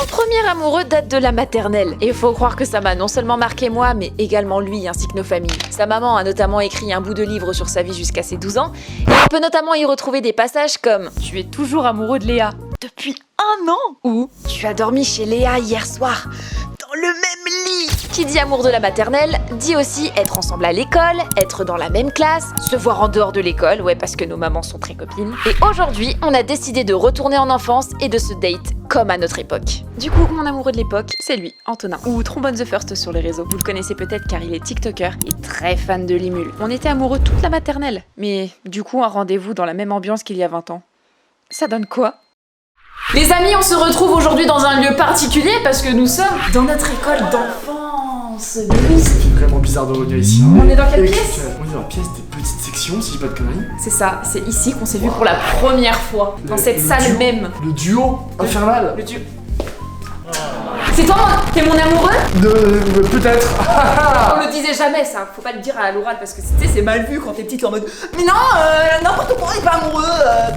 Mon premier amoureux date de la maternelle. Et il faut croire que ça m'a non seulement marqué moi, mais également lui ainsi que nos familles. Sa maman a notamment écrit un bout de livre sur sa vie jusqu'à ses 12 ans. Et on peut notamment y retrouver des passages comme « Tu es toujours amoureux de Léa depuis 1 an » ou « Tu as dormi chez Léa hier soir dans le même lit ». Qui dit amour de la maternelle, dit aussi être ensemble à l'école, être dans la même classe, se voir en dehors de l'école, ouais parce que nos mamans sont très copines. Et aujourd'hui, on a décidé de retourner en enfance et de se date comme à notre époque. Du coup, mon amoureux de l'époque, c'est lui, Antonin, ou Trombone the First sur les réseaux. Vous le connaissez peut-être car il est tiktoker et très fan de Limul. On était amoureux toute la maternelle, mais du coup un rendez-vous dans la même ambiance qu'il y a 20 ans. Ça donne quoi ? Les amis, on se retrouve aujourd'hui dans un lieu particulier parce que nous sommes dans notre école d'enfance. C'est vraiment bizarre de revenir ici. On est dans quelle pièce ? On est dans la pièce des petites sections, si je dis pas de conneries. C'est ça, c'est ici qu'on s'est vu pour la première fois, dans cette salle duo, même. Le duo infernal. Le duo. C'est toi, t'es mon amoureux ? Peut-être. On le disait jamais ça, faut pas le dire à l'oral parce que c'est mal vu quand t'es petite en mode mais non, n'importe quoi, on est pas amoureux,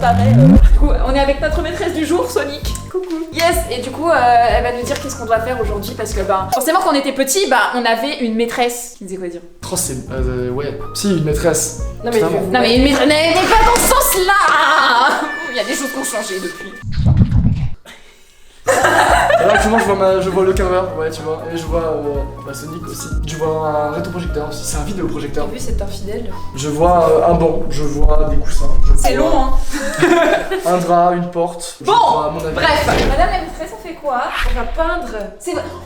pareil. Du coup, on est avec notre maîtresse du jour, Sonic. Coucou. Yes, et du coup, elle va nous dire qu'est-ce qu'on doit faire aujourd'hui parce que forcément quand on était petit, on avait une maîtresse qui disait quoi dire. Oh, c'est. Ouais. Si, une maîtresse. Non mais une maîtresse, n'est pas dans ce sens-là. Il y a des choses qui ont changé depuis. Là actuellement je vois le cover, ouais tu vois, et je vois Sonic aussi. Je vois un rétroprojecteur aussi, c'est un vidéoprojecteur. T'as vu, c'est infidèle. Je vois un banc, je vois des coussins. C'est long hein. Un drap, une porte. Bon, bref. Madame la maîtresse, on fait quoi? On va peindre.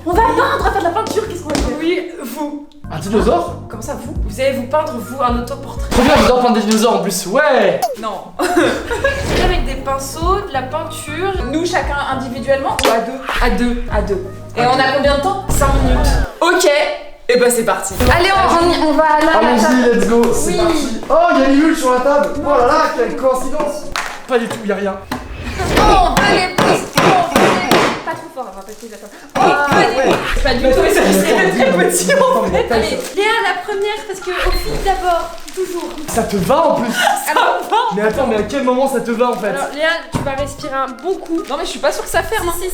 On va peindre, on va faire de la peinture, qu'est-ce qu'on va faire? Oui, vous. Un dinosaure? Comment ça, vous? Vous allez vous peindre, vous, un autoportrait. Trop bien, j'adore peindre des dinosaures en plus, ouais. Non. Avec des pinceaux, de la peinture. Nous chacun individuellement ou à deux? À deux. À deux. Et À on deux. a combien de temps? 5 minutes. Ok. Et c'est parti. Allez, on va là. Allons-y, let's go, c'est Oui. parti. Oh, il y a une mule sur la table. Oh là là, quelle coïncidence. Pas du tout, y a rien. Bon, allez, pas trop fort, on va passer la fin. C'est pas du tout, Mais c'est attends, très petit en fait. Allez. Allez, Léa, la première, parce que au fil d'abord, toujours. Ça te va en plus. Mais attends, mais à quel moment ça te va en fait? Alors, Léa, tu vas respirer un bon coup. Non mais je suis pas sûre que ça ferme. Si.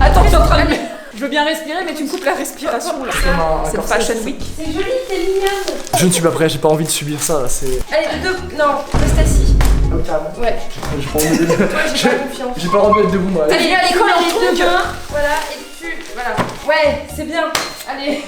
Attends, je suis en train de... Je veux bien respirer, mais tu me coupes la respiration là. C'est le Fashion Week. C'est joli, c'est mignonne. Je ne suis pas prêt, j'ai pas envie de subir ça là, c'est... Allez, non, reste assis. Ouais. J'ai pas envie de... Moi, j'ai pas confiance. J'ai pas envie de mettre debout moi. Allez, viens à l'école en les deux tongue. mains, voilà, et tu. Voilà. Ouais, c'est bien. Allez.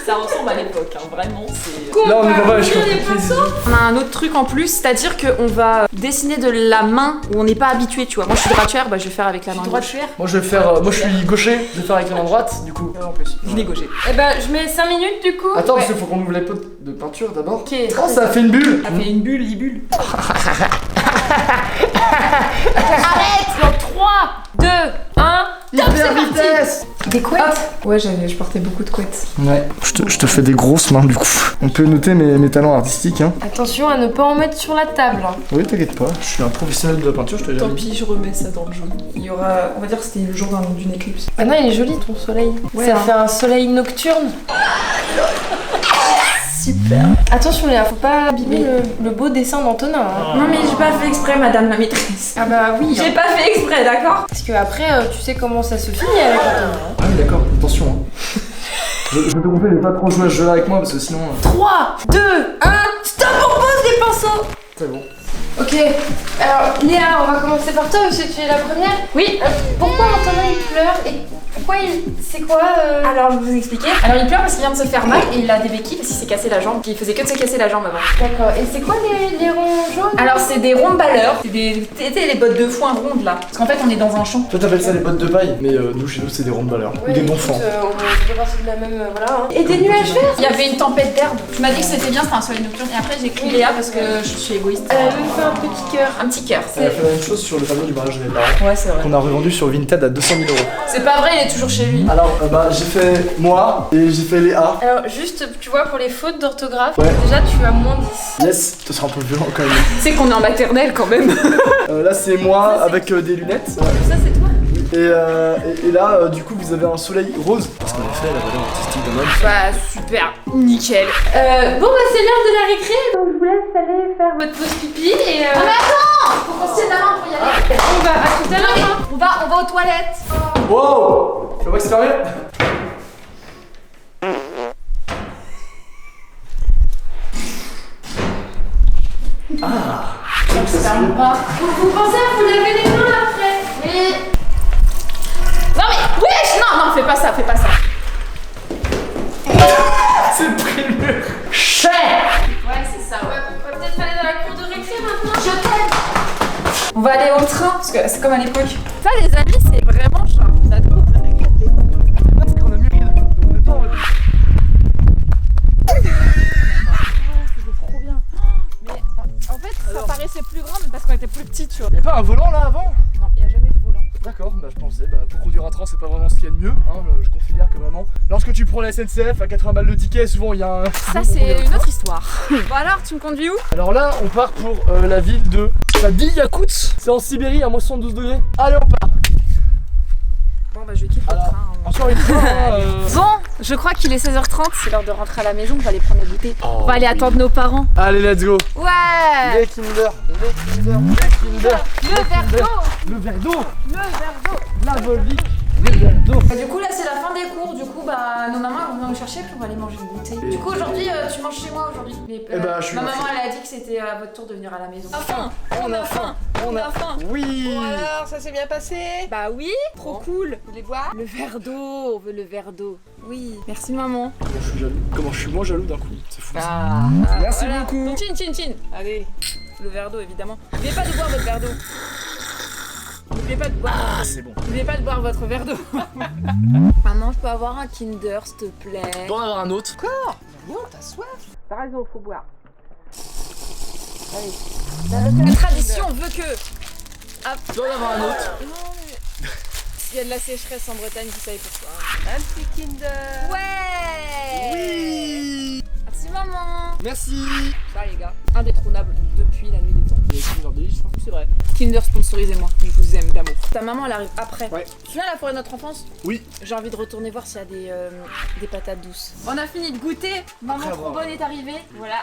Ça ressemble à l'époque, hein, vraiment, c'est... Là on est pas mal, je ouvrir suis les pinceaux. On a un autre truc en plus, c'est-à-dire qu'on va dessiner de la main où on n'est pas habitué, tu vois. Moi je suis droitière, je vais faire avec la main gauche. Moi je vais faire... moi je suis gaucher, je vais faire avec la main droite du coup. En plus, je l'ai gaucher. Eh ben, je mets 5 minutes du coup. Attends, Ouais. parce qu'il faut qu'on ouvre les pots de peinture d'abord. Ok. Oh ça a fait une bulle. Ça fait une bulle, libule. Arrête. Dans 3, 2, 1. Hyper vitesse. Des couettes. Ouais, je portais beaucoup de couettes. Ouais, je te fais des grosses mains du coup. On peut noter mes talents artistiques hein. Attention à ne pas en mettre sur la table. hein. Oui t'inquiète pas, je suis un professionnel de la peinture, je te l'ai Tant déjà dit. pis, je remets ça dans le jaune. Il y aura... On va dire que c'était le jour d'une éclipse. Ah non, il est joli ton soleil. Ouais, Ça hein. fait un soleil nocturne. Super. Attention Léa, faut pas abîmer le beau dessin d'Antonin. hein. Non mais j'ai pas fait exprès, madame la maîtresse. Ah bah oui. J'ai pas fait exprès, d'accord? Parce que après, tu sais comment ça se finit avec Antonin. hein. Ah oui d'accord, attention hein. Je te conseille de pas trop jouer à ce jeu là avec moi parce que sinon... 3, 2, 1, stop, on pose les pinceaux. C'est bon. Ok, alors Léa, on va commencer par toi parce que tu es la première. Oui. Pourquoi Antonin il pleure et pourquoi il... C'est quoi Alors je vais vous expliquer. Alors il pleure parce qu'il vient de se faire mal et il a des béquilles parce qu'il s'est cassé la jambe. Il faisait que de se casser la jambe avant. D'accord, et c'est quoi les ronds jaunes? Alors c'est des ronds balleurs. C'est des... T'étais les bottes de foin rondes là. Parce qu'en fait on est dans un champ. Toi t'appelles ça les bottes de paille, mais nous chez nous c'est des rondes valeurs. Ou des bons flancs. On peut passer de la même... voilà. hein. Et des nuages verts. Il y avait une tempête d'herbe. Tu m'as dit que c'était bien, c'était un soleil nocturne. Et après j'ai écrit Léa parce que je suis égoïste. Elle a même fait un petit cœur. Un petit cœur. Elle a fait la même chose sur le tableau du mariage de mes parents, Ouais c'est vrai. qu'on a revendu sur Vinted à 200 000 €. C'est pas vrai, il est toujours chez lui. Alors j'ai fait moi et j'ai fait Léa. Alors juste, tu vois, pour les fautes d'orthographe, Ouais. déjà tu as moins 10. Yes, ce sera un peu violent quand même. Tu sais qu'on est en maternelle quand même. Là c'est moi avec des lunettes. Ça c'est toi. Et là du coup vous avez un soleil rose. Parce qu'en effet la valeur artistique d'un homme. Bah super, nickel. Bon bah c'est l'heure de la récré, donc je vous laisse aller faire votre pause pipi et Ah mais attends, faut qu'on se tienne la main pour y aller. on va à tout à l'heure. hein. On va aux toilettes. Wow. Le wax fermé. Ça se ferme pas. Vous pensez à vous laver les mains après? Oui. Non mais, wesh, non, fais pas ça, fais pas ça. C'est pris le mur. Ouais, c'est ça, ouais. On va peut-être aller dans la cour de récré maintenant. Je t'aime. On va aller au train, parce que c'est comme à l'époque. Ça, les amis, c'est vraiment genre la cour de récré de l'époque. Parce qu'on a mûri, on est pas en C'était trop bien. Mais en fait, ça paraissait plus grand, mais parce qu'on était plus petits, tu vois. Y'a pas un volant là avant? Non, il n'y a jamais de volant. D'accord, bah je pensais, pour conduire un train c'est pas vraiment ce qu'il y a de mieux, hein, je considère que vraiment, lorsque tu prends la SNCF à 80 balles le ticket, souvent il y a un... Ça, c'est une autre histoire. Bon alors, tu me conduis où? Alors là, on part pour la ville de Yakoutsk, c'est en Sibérie à moins 72 degrés. Allez, on part. Bon bah je quitte le Alors, train. encore une fois, Bon, je crois qu'il est 16h30, c'est l'heure de rentrer à la maison, on va aller prendre le goûter. Oh, On va aller attendre nos parents. Allez, let's go. Ouais. Les Kinder, les Kinder, les Kinder. Le verre d'eau. Le verre d'eau, Le verre d'eau. la Volvic, le verre d'eau. Du coup là c'est la fin des cours, du coup bah nos mamans vont nous chercher puis on va aller manger le goûter. Du coup aujourd'hui tu manges chez moi aujourd'hui. Mais, Eh bah, je suis ma là. maman elle a dit que c'était à votre tour de venir à la maison. Enfin, On a faim, on a faim. Oui. Bon alors, ça s'est bien passé? Bah oui, trop cool. Vous voulez boire? Le verre d'eau, on veut le verre d'eau. Oui, merci maman. Comment je suis jaloux? Comment je suis moins jaloux d'un coup? C'est fou. Ah, Merci voilà. beaucoup. Donc, chin. Allez, le verre d'eau évidemment. N'oubliez pas de boire votre verre d'eau. N'oubliez pas de boire. Ah, c'est bon. N'oubliez pas de boire votre verre d'eau. Maman, je peux avoir un Kinder s'il te plaît? Je dois en avoir un autre. Non, t'as soif? T'as raison, faut boire. Allez. La tradition veut que. Je dois en avoir un autre. Il y a de la sécheresse en Bretagne, vous savez pourquoi. Un petit Kinder. Ouais. Oui. Merci maman. Merci. Ça les gars, indétrônable depuis la nuit des temps. Il y a Kinder Delice, c'est vrai. Kinder, sponsorisez-moi, je vous aime d'amour. Ta maman elle arrive après. Ouais. Tu viens à la forêt de notre enfance? Oui. J'ai envie de retourner voir s'il y a des patates douces. On a fini de goûter, maman Après trop avoir- bonne est arrivée. Voilà.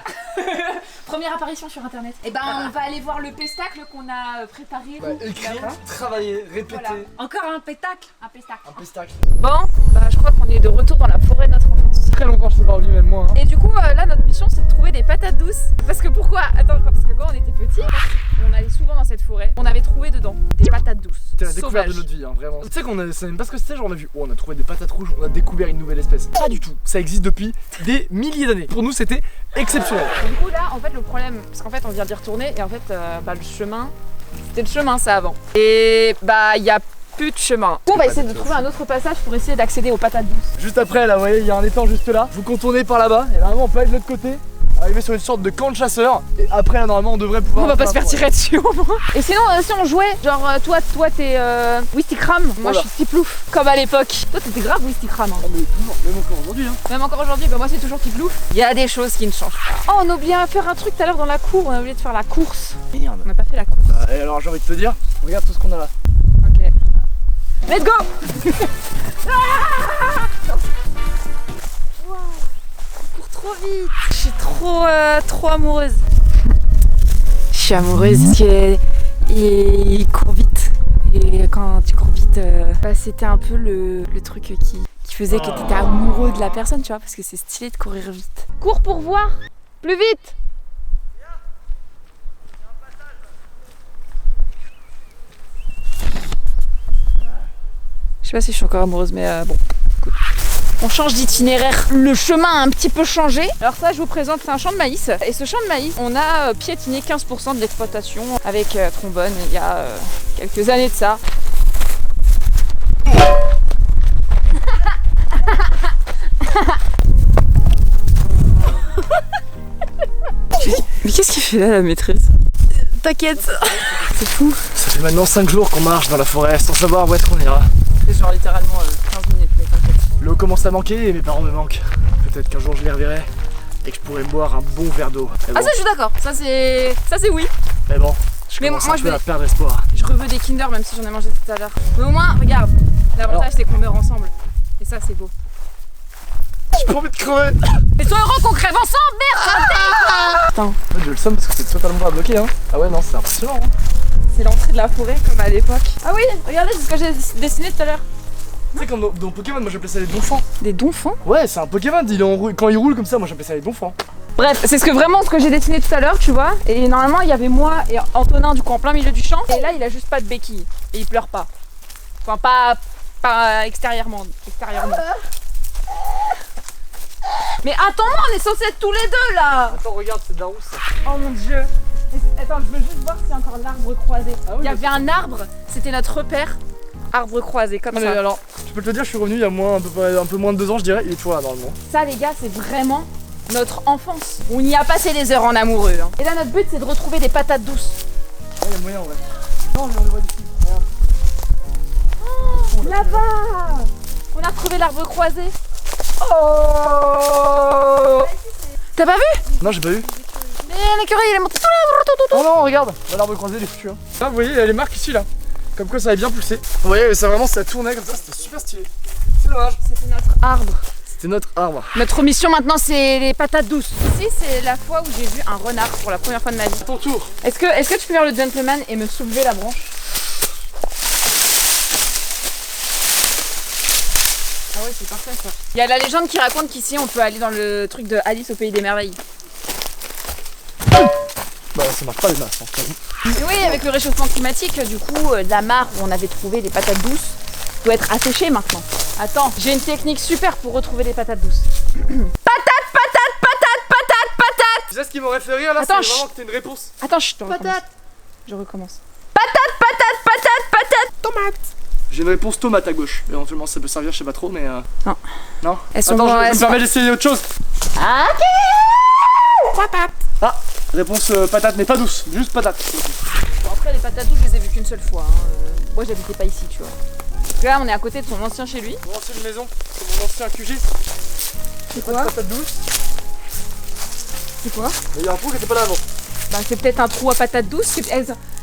Première apparition sur internet. Et ben on va aller voir le pestacle qu'on a préparé. Écrire, travailler, répéter. Voilà. Encore un pétacle? Un pestacle. Un pestacle. Bon, bah je crois qu'on est de retour dans la forêt de notre enfance. Très longtemps je t'ai pas vu, même moi. Et du coup là notre mission c'est de trouver des patates douces. Parce que pourquoi? Attends, parce que quand on était petits, on allait souvent dans cette forêt. On avait trouvé dedans des patates douces. C'était la découverte de Sauvages. notre vie, hein, vraiment. Tu sais qu'on a, c'est même pas ce que c'était, genre on a vu, oh, on a trouvé des patates rouges, on a découvert une nouvelle espèce. Pas du tout, ça existe depuis des milliers d'années. Pour nous c'était exceptionnel. Et du coup là en fait le problème, parce qu'en fait on vient d'y retourner et en fait le chemin, c'était le chemin ça avant. Et bah il y a plus de chemin. On va essayer de trouver un autre passage pour essayer d'accéder aux patates douces. Juste après là, vous voyez, il y a un étang juste là. Vous contournez par là-bas et normalement on peut aller de l'autre côté. Arriver sur une sorte de camp de chasseurs et après là normalement on devrait pouvoir... On va pas se faire tirer dessus au moins. Et sinon si on jouait, genre toi t'es Wistikram, moi Voilà. je suis Tiplouf, comme à l'époque. Toi t'étais grave Wistikram hein. Ah, mais toujours, même encore aujourd'hui hein. Même encore aujourd'hui, bah moi c'est toujours Tiplouf. Il y a des choses qui ne changent pas. Oh on a oublié de faire un truc tout à l'heure dans la cour, on a oublié de faire la course. Merde. On n'a pas fait la course. Et alors j'ai envie de te dire, regarde tout ce qu'on a là. Ok. Let's go. Wow, on court trop vite. Je suis trop amoureuse. Je suis amoureuse parce que il court vite. Et quand tu cours vite, c'était un peu le truc qui faisait que tu étais amoureux de la personne, tu vois, parce que c'est stylé de courir vite. Cours pour voir. Plus vite. Je sais pas si je suis encore amoureuse, mais bon, écoute. On change d'itinéraire. Le chemin a un petit peu changé. Alors ça, je vous présente, c'est un champ de maïs. Et ce champ de maïs, on a piétiné 15% de l'exploitation avec Trombone il y a quelques années de ça. Mais qu'est-ce qu'il fait là, la maîtresse? T'inquiète, c'est fou. Ça fait maintenant 5 jours qu'on marche dans la forêt sans savoir où est-ce qu'on ira. C'est genre littéralement 15 minutes, mais t'inquiète. L'eau commence à manquer et mes parents me manquent. Peut-être qu'un jour je les reverrai et que je pourrai boire un bon verre d'eau. Mais Ah bon, ça je suis d'accord, ça c'est oui. mais bon, je Mais commence moi, un je peu vais- à perdre espoir. Je reveux des Kinder même si j'en ai mangé tout à l'heure. Mais au moins, regarde, l'avantage c'est qu'on meurt ensemble. Et ça c'est beau. J'ai pas envie de crever. Mais sois heureux qu'on crève ensemble, merde. Putain, En fait, je le somme parce que c'est totalement pas bloqué hein. Ah ouais non, c'est impressionnant hein. c'est l'entrée de la forêt comme à l'époque. Ah oui, regardez, c'est ce que j'ai dessiné tout à l'heure. Tu sais, comme dans Pokémon, moi j'appelais ça les donphans. Des donphans? Ouais, c'est un Pokémon, quand il roule comme ça, moi j'appelais ça les donphans. Bref, c'est vraiment ce que j'ai dessiné tout à l'heure, tu vois. Et normalement, il y avait moi et Antonin du coup en plein milieu du champ. Et là, il a juste pas de béquille. Et il pleure pas. Enfin, pas extérieurement. Mais attends-moi, on est censés être tous les deux là. Attends, regarde, c'est de la rousse ça. Oh mon dieu. Attends, je veux juste voir s'il y a encore l'arbre croisé. Ah oui, il y avait un arbre, c'était notre repère. Arbre croisé, comme ça. Alors, je peux te le dire, je suis revenu il y a un peu moins de 2 ans, je dirais. Il est toujours là normalement. Ça, les gars, c'est vraiment notre enfance. On y a passé des heures en amoureux. Hein. Et là, notre but, c'est de retrouver des patates douces. Ouais, il y a moyen en vrai. Non, mais on le voit d'ici. Regarde. Oh, là-bas, on a retrouvé l'arbre croisé. Oh, t'as pas vu? Non, j'ai pas vu. Mais l'écureuil, il est monté tout là. Oh non, regarde, l'arbre croisé, il est foutu. Hein. Là, vous voyez, il y a les marques ici là. Comme quoi ça avait bien poussé. Vous voyez, ça vraiment, ça tournait comme ça, c'était super stylé. C'est dommage. C'était notre arbre. C'était notre arbre. Notre mission maintenant, c'est les patates douces. Ici, c'est la fois où j'ai vu un renard pour la première fois de ma vie. Ton tour. Est-ce que tu peux faire le gentleman et me soulever la branche? Ah ouais, c'est parfait ça. Il y a la légende qui raconte qu'ici, on peut aller dans le truc de Alice au pays des merveilles. Bah, ça marche pas les masses. Oui, avec le réchauffement climatique, du coup, la mare où on avait trouvé des patates douces doit être asséchée maintenant. Attends, j'ai une technique super pour retrouver des patates douces. Patate, patate, patate, patate, patate. Tu sais ce qui m'aurait fait rire là, c'est Attends, vraiment que t'aies une réponse. Attends, je recommence. Je recommence. Patate, patate, patate, patate, tomate. J'ai une réponse tomate à gauche. Éventuellement ça peut servir, je sais pas trop, mais Non. Non. Elles sont Attends, bon, je elles me sont- permets d'essayer autre chose. Ok. Patate. Ah, réponse patate, mais pas douce, juste patate. Bon, après, les patates douces, je les ai vues qu'une seule fois. Hein. Moi, j'habitais pas ici, tu vois. Parce que là, on est à côté de son ancien chez lui. Mon ancienne maison, c'est mon ancien QG. C'est quoi? Patate douce. C'est quoi? Mais il y a un trou qui était pas là avant. Bah, c'est peut-être un trou à patates douces.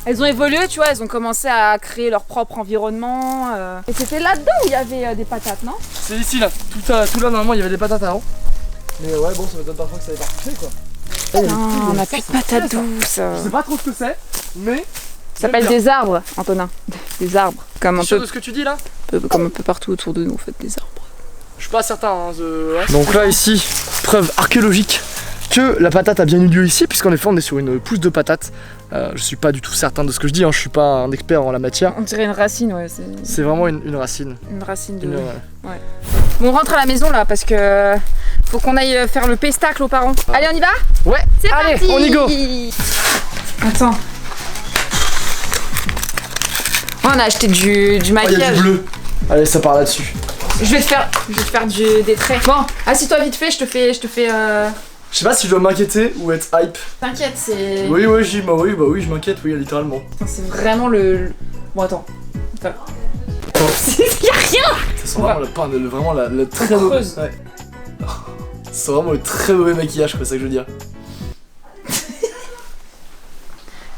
Elles ont évolué, tu vois, elles ont commencé à créer leur propre environnement. Et c'était là-dedans où il y avait des patates, non? C'est ici là. Tout là, normalement, il y avait des patates avant. Mais ouais, bon, ça m'étonne parfois que ça ait pas touché quoi. Non, on a plus de patates douces. Je sais pas trop ce que c'est, mais. Ça s'appelle des arbres, Antonin. Des arbres. Comme un Sûr peu, de ce que tu dis là? comme un peu partout autour de nous, en fait, des arbres. Je suis pas certain. Hein, ouais. Donc là, ici, preuve archéologique que la patate a bien eu lieu ici, puisqu'en effet, on est sur une pousse de patate. Je suis pas du tout certain de ce que je dis, hein, je suis pas un expert en la matière. On dirait une racine, ouais. C'est vraiment une racine. Une racine de. Ouais. Bon, on rentre à la maison là parce que faut qu'on aille faire le pestacle aux parents. Allez, on y va? Ouais, C'est allez, parti. on y go. Attends. Oh, on a acheté du Oh, il y a maquillage. du bleu. Allez, ça part là-dessus. Je vais te faire des traits. Bon, assis-toi vite fait, je te fais. Je sais pas si je dois m'inquiéter ou être hype. T'inquiète, c'est. Oui, je m'inquiète, oui, littéralement. C'est vraiment le. Bon, attends. Y'a rien! Ça sent vraiment le très mauvais. creuse. Ouais. C'est vraiment le très mauvais maquillage, quoi, c'est ça que je veux dire.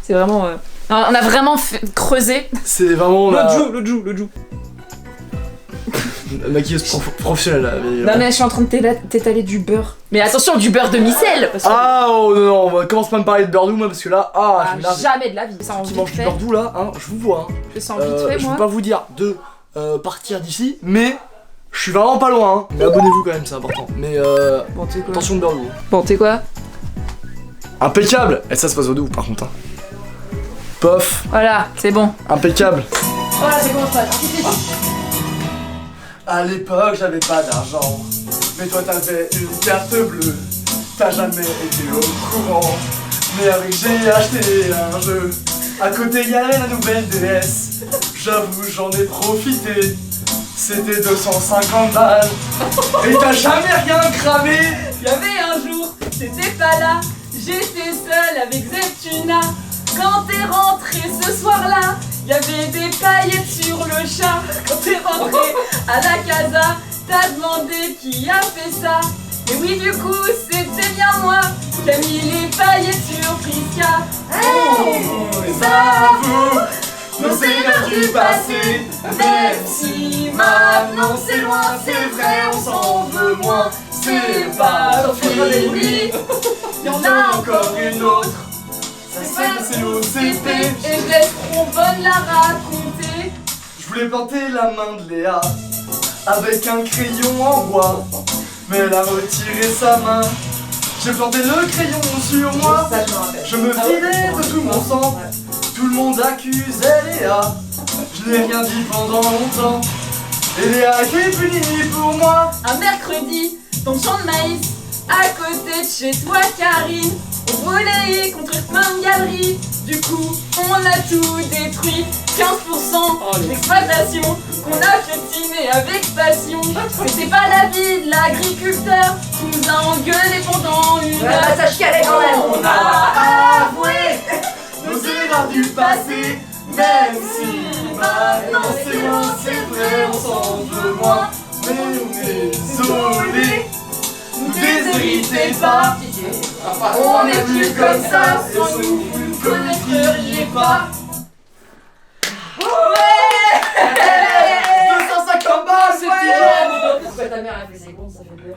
C'est vraiment. On a vraiment creusé. C'est vraiment L'autre joue. la maquilleuse professionnelle là. Non, mais je suis en train de t'étaler du beurre. Mais attention, du beurre de micelle! Parce que Ah oh non, on commence pas à me parler de beurre doux moi parce que là, je me lave. jamais de la vie. Ça en Qui vite mange du fait. beurre doux là, hein, je vous vois. Hein. Je sens vite fait, Je moi. peux pas vous dire de partir d'ici, mais je suis vraiment pas loin. Hein. Mais abonnez-vous quand même, c'est important. Mais Bon, tu sais quoi? attention de beurre doux. Bon, tu sais quoi? Impeccable. Et ça se passe au doux par contre. Hein. Pof, Voilà, c'est bon. impeccable. Voilà, c'est bon, ça. À l'époque, j'avais pas d'argent, mais toi t'avais une carte bleue. T'as jamais été au courant, mais avec j'ai acheté un jeu. À côté y'avait la nouvelle DS. J'avoue, j'en ai profité. C'était 250 balles. Et t'as jamais rien cramé. Y'avait un jour, t'étais pas là. J'étais seule avec Zeptuna. Quand t'es rentré ce soir-là, y'avait des paillettes sur le chat. Quand t'es rentré à la casa, t'as demandé qui a fait ça. Et oui, du coup, c'était bien moi qui a mis les paillettes sur Prisca. Ça vous, nos erreurs du passé. Même si maintenant c'est loin, c'est vrai, on s'en veut moins. C'est pas fini, y'en a encore une autre. C'est l'OCP. Et je laisse Trombone la raconter. Je voulais planter la main de Léa, avec un crayon en bois. Mais elle a retiré sa main. J'ai planté le crayon sur moi. Ça, je me rappelle. Je me vidais de tout mon sang. Tout le monde accusait Léa. Je n'ai rien dit pendant longtemps. Et Léa a été punie pour moi. Un mercredi, dans le champ de maïs, à côté de chez toi, Karine, on voulait y construire plein de galeries. Du coup, on a tout détruit. 15% d'exploitation qu'on a piétiné avec passion. C'était pas la vie de l'agriculteur qui nous a engueulé pendant une heure. Ça chialait quand même. On a avoué nos erreurs du passé. Même si maintenant c'est loin, c'est vrai, on s'en veut moins. Mais on est désolé, nous déshéritez pas. On n'est plus comme ça, sans nous, vous ne connaîtriez pas. 250 balles, c'est toujours. Pourquoi ta mère a fait ses comptes, ça fait peur.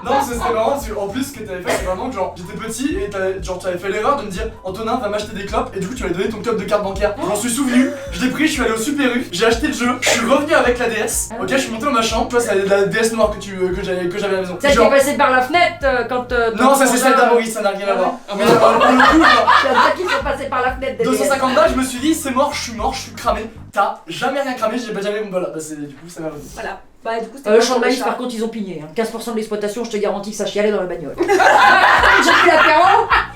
Non, c'était marrant parce qu'en plus, ce que t'avais fait, c'est vraiment que genre j'étais petit et t'avais fait l'erreur de me dire Antonin va m'acheter des clopes et du coup tu m'avais donné ton code de carte bancaire. Je m'en suis souvenu, je l'ai pris, je suis allé au Super U, j'ai acheté le jeu, je suis revenu avec la DS. Ok, je suis monté dans ma chambre, tu vois, c'est la DS noire que j'avais à la maison. Ça Genre- t'est passé par la fenêtre quand. Non, ça c'est celle d'Amoris, ça n'a rien à voir. Mais pour le coup, genre, Il y en a qui sont passés par la fenêtre. 250 balles, je me suis dit c'est mort, je suis cramé. T'as jamais rien cramé, j'ai pas jamais bon voilà, bah c'est du coup ça m'a revenu. Voilà. Bah, du coup, c'était Le pas champ de pour le maïs, chat. par contre, ils ont pigné. 15% de l'exploitation, je te garantis que ça chialait dans la bagnole.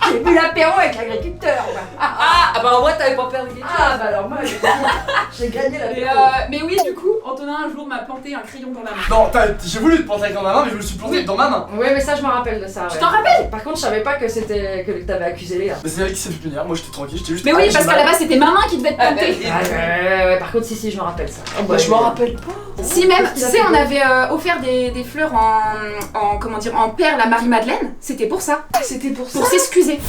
J'ai bu l'apéro avec l'agriculteur. Ah bah, en vrai, t'avais pas perdu quelque chose. Ah bah alors moi, j'ai gagné Et, l'apéro. mais oui, du coup, Antonin un jour m'a planté un crayon dans la main. Non, j'ai voulu te planter dans ma main, mais je me suis planté dans ma main. Ouais, mais ça, je me rappelle de ça. Tu ouais. t'en rappelles? Par contre, je savais pas que c'était que t'avais accusé Léa. Mais c'est elle qui s'est fait punir, moi j'étais tranquille, j'étais juste. Mais oui, parce qu'à la base, c'était ma main qui devait te planter. Ouais, par contre, si, je me rappelle ça. Bah, je m'en rappelle pas. Si même, tu sais, on avait offert des fleurs en comment dire, en perles à Marie-Madeleine. C'était pour ça. C'était pour s'excuser.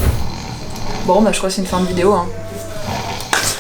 Bon, bah je crois que c'est une fin de vidéo. Hein.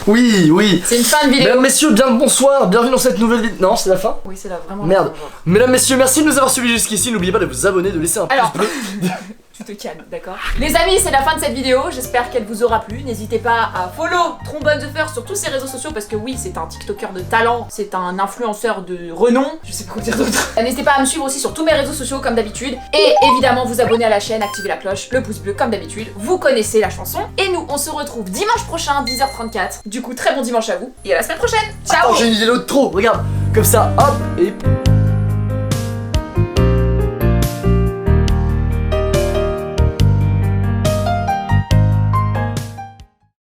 Oui, oui. C'est une fin de vidéo. Mesdames, messieurs, bien le bonsoir, bienvenue dans cette nouvelle vidéo. Non, c'est la fin. Oui, c'est là vraiment. Merde. Mesdames, messieurs, merci de nous avoir suivis jusqu'ici. N'oubliez pas de vous abonner, de laisser un Alors. pouce bleu. Tu te calmes, d'accord? Les amis, c'est la fin de cette vidéo. J'espère qu'elle vous aura plu. N'hésitez pas à follow Trombone The Fur sur tous ses réseaux sociaux parce que oui, c'est un TikToker de talent, c'est un influenceur de renom. Je sais pas quoi dire d'autre. N'hésitez pas à me suivre aussi sur tous mes réseaux sociaux comme d'habitude. Et évidemment, vous abonner à la chaîne, activer la cloche, le pouce bleu comme d'habitude. Vous connaissez la chanson. Et nous, on se retrouve dimanche prochain, 10h34. Du coup, très bon dimanche à vous et à la semaine prochaine. Ciao! Attends, j'ai une vidéo de trop, regarde. Comme ça, hop, et